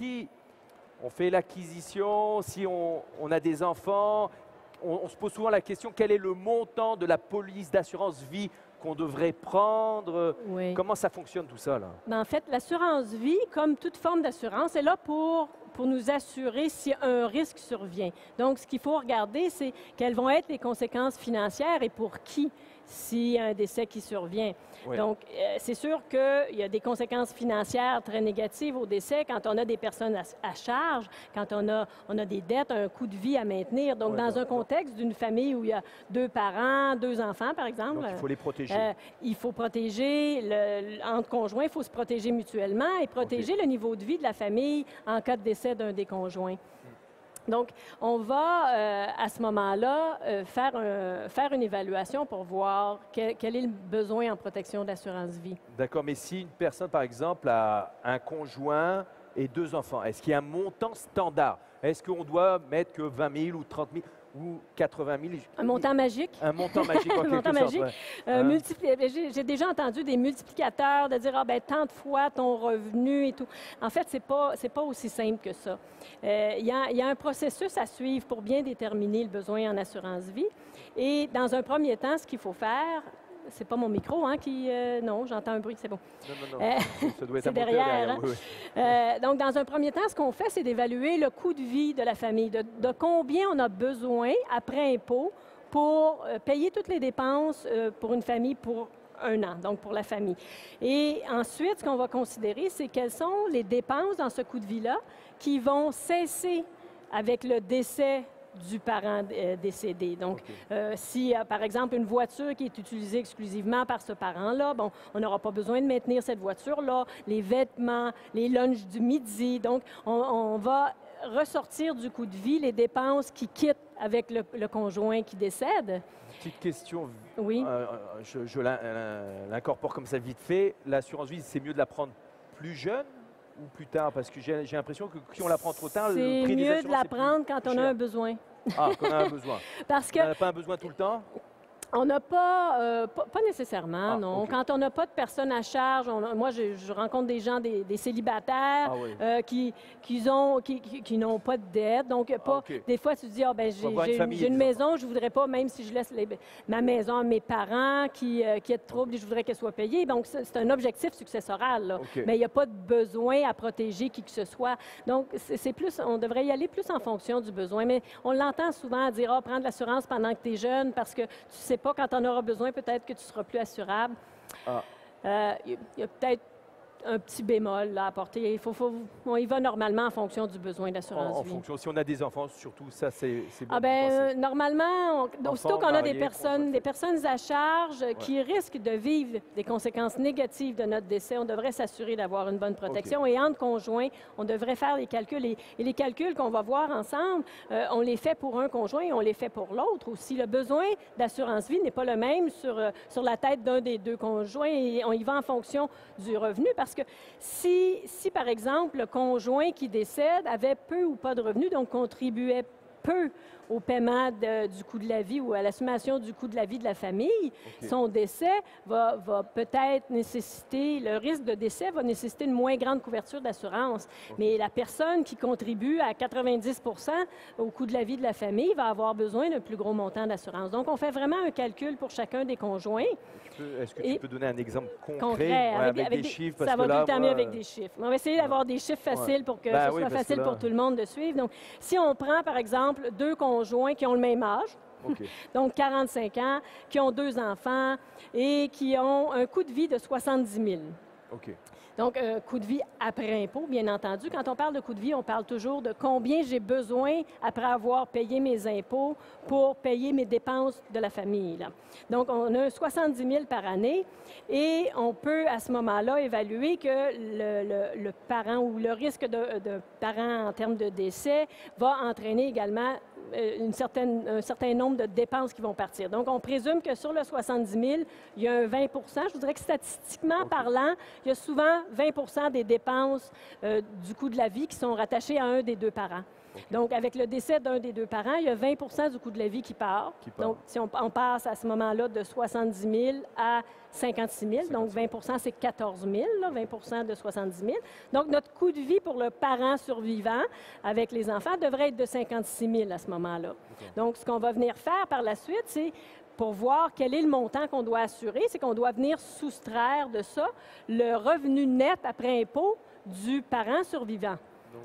si on fait l'acquisition, si on a des enfants, on se pose souvent la question, quel est le montant de la police d'assurance vie qu'on devrait prendre? Oui. Comment ça fonctionne tout ça, là? Ben, en fait, l'assurance vie, comme toute forme d'assurance, est là pour nous assurer si un risque survient. Donc, ce qu'il faut regarder, c'est quelles vont être les conséquences financières et pour qui s'il y a un décès qui survient. Oui. Donc, c'est sûr qu'il y a des conséquences financières très négatives au décès quand on a des personnes à charge, quand on a des dettes, un coût de vie à maintenir. Donc, Oui, dans un contexte d'une famille où il y a 2 parents, 2 enfants, par exemple, Donc, il faut les protéger. il faut protéger, entre conjoints, il faut se protéger mutuellement et protéger le niveau de vie de la famille en cas de décès d'un des conjoints. Donc, on va, à ce moment-là, faire une évaluation pour voir quel est le besoin en protection d'assurance vie. D'accord, mais si une personne, par exemple, a un conjoint et 2 enfants, est-ce qu'il y a un montant standard? Est-ce qu'on doit mettre que 20 000 ou 30 000 ou 80 000? Un montant magique? Un montant magique, en Un montant quelque sorte, magique. ouais. J'ai déjà entendu des multiplicateurs de dire, ah ben tant de fois ton revenu et tout. En fait, c'est pas aussi simple que ça. Il y a un processus à suivre pour bien déterminer le besoin en assurance vie. Et dans un premier temps, ce qu'il faut faire, c'est pas mon micro qui... non, j'entends un bruit, c'est bon. Non, ça doit être c'est un moteur derrière. Hein? Oui, oui. Donc, dans un premier temps, ce qu'on fait, c'est d'évaluer le coût de vie de la famille, de combien on a besoin après impôt pour payer toutes les dépenses pour une famille pour un an, donc pour la famille. Et ensuite, ce qu'on va considérer, c'est quelles sont les dépenses dans ce coût de vie-là qui vont cesser avec le décès du parent décédé. Donc, si, par exemple, une voiture qui est utilisée exclusivement par ce parent-là, bon, on n'aura pas besoin de maintenir cette voiture-là, les vêtements, les lunchs du midi. Donc, on va ressortir du coût de vie les dépenses qui quittent avec le conjoint qui décède. Petite question, Oui. Je l'incorpore comme ça vite fait. L'assurance vie, c'est mieux de la prendre plus jeune ou plus tard? Parce que j'ai l'impression que si on la prend trop tard, le prix des C'est mieux assurances, de la c'est prendre plus quand on a cher. un besoin. Ah, quand on a un besoin. Parce que On n'a pas un besoin tout le temps? on n'a pas, pas nécessairement, Ah, non. OK. Quand on n'a pas de personne à charge, moi, je rencontre des gens, des célibataires Ah oui. qui n'ont pas de dette. Donc, pas, OK. des fois, tu te dis, ah, ben, Faut avoir une famille j'ai et une des maison, je ne voudrais pas, même si je laisse ma maison à mes parents qui aient de troubles, et je voudrais qu'elle soit payée. Donc, c'est un objectif successoral, là. OK. Mais il n'y a pas de besoin à protéger qui que ce soit. Donc, c'est plus, on devrait y aller plus en fonction du besoin. Mais on l'entend souvent dire, ah, prends de l'assurance pendant que tu es jeune parce que tu ne sais pas quand on aura besoin, peut-être que tu seras plus assurable. Ah. Il y a peut-être un petit bémol là, à apporter. On y va normalement en fonction du besoin d'assurance En vie. fonction, si on a des enfants, surtout, ça, c'est bon. Ah de ben, penser. normalement, aussitôt qu'on a mariés, des personnes à charge qui risquent de vivre des conséquences négatives de notre décès, on devrait s'assurer d'avoir une bonne protection. Et entre conjoints, on devrait faire les calculs. Et les calculs qu'on va voir ensemble, on les fait pour un conjoint et on les fait pour l'autre aussi. Le besoin d'assurance vie n'est pas le même sur la tête d'un des 2 conjoints et on y va en fonction du revenu parce que si par exemple, le conjoint qui décède avait peu ou pas de revenus, donc contribuait peu au paiement du coût de la vie ou à l'assumation du coût de la vie de la famille, son décès va peut-être nécessiter, le risque de décès va nécessiter une moins grande couverture d'assurance. Mais la personne qui contribue à 90 au coût de la vie de la famille va avoir besoin d'un plus gros montant d'assurance. Donc, on fait vraiment un calcul pour chacun des conjoints. Est-ce que tu peux donner un exemple concret Ouais, avec des chiffres? Parce ça que va là, tout le temps mieux moi, avec des chiffres. On va essayer d'avoir des chiffres faciles pour que Ben ce oui, soit parce facile que là- pour tout le monde de suivre. Donc, si on prend, par exemple, 2 conjoints qui ont le même âge, OK. donc 45 ans, qui ont 2 enfants et qui ont un coût de vie de 70 000. OK. Donc, un coût de vie après impôt, bien entendu. Quand on parle de coût de vie, on parle toujours de combien j'ai besoin après avoir payé mes impôts pour payer mes dépenses de la famille, là. Donc, on a 70 000 par année et on peut, à ce moment-là, évaluer que le parent ou le risque de parent en termes de décès va entraîner également un certain nombre de dépenses qui vont partir. Donc, on présume que sur le 70 000, il y a un 20 Je vous dirais que statistiquement parlant, il y a souvent 20 des dépenses du coût de la vie qui sont rattachées à un des 2 parents. Donc, avec le décès d'un des deux parents, il y a 20 du coût de la vie qui part. Donc, si on passe à ce moment-là de 70 000 à 56 000, donc 20 c'est 14 000, là, 20 de 70 000. Donc, notre coût de vie pour le parent survivant avec les enfants devrait être de 56 000 à ce moment-là. Donc, ce qu'on va venir faire par la suite, c'est pour voir quel est le montant qu'on doit assurer, c'est qu'on doit venir soustraire de ça le revenu net après impôt du parent survivant.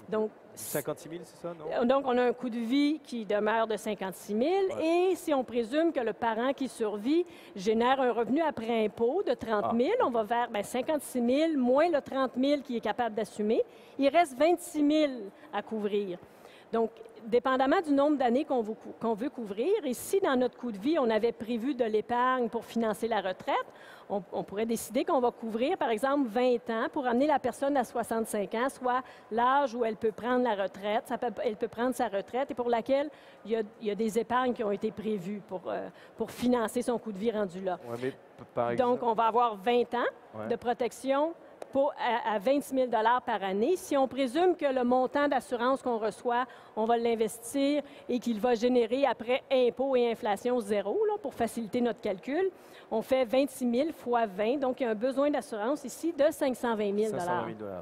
Donc, 56 000, c'est ça, non? Donc, on a un coût de vie qui demeure de 56 000 et si on présume que le parent qui survit génère un revenu après impôt de 30 000, on va vers 56 000 moins le 30 000 qu'il est capable d'assumer. Il reste 26 000 à couvrir. Donc, dépendamment du nombre d'années qu'on veut couvrir, et si dans notre coût de vie, on avait prévu de l'épargne pour financer la retraite, on pourrait décider qu'on va couvrir, par exemple, 20 ans pour amener la personne à 65 ans, soit l'âge où elle peut prendre la retraite, elle peut prendre sa retraite et pour laquelle il y a des épargnes qui ont été prévues pour financer son coût de vie rendu là. Ouais, mais par exemple... Donc, on va avoir 20 ans de protection à 26 000 par année. Si on présume que le montant d'assurance qu'on reçoit, on va l'investir et qu'il va générer après impôts et inflation zéro, là, pour faciliter notre calcul, on fait 26 000 fois 20. Donc, il y a un besoin d'assurance ici de 520 000 520 000 $.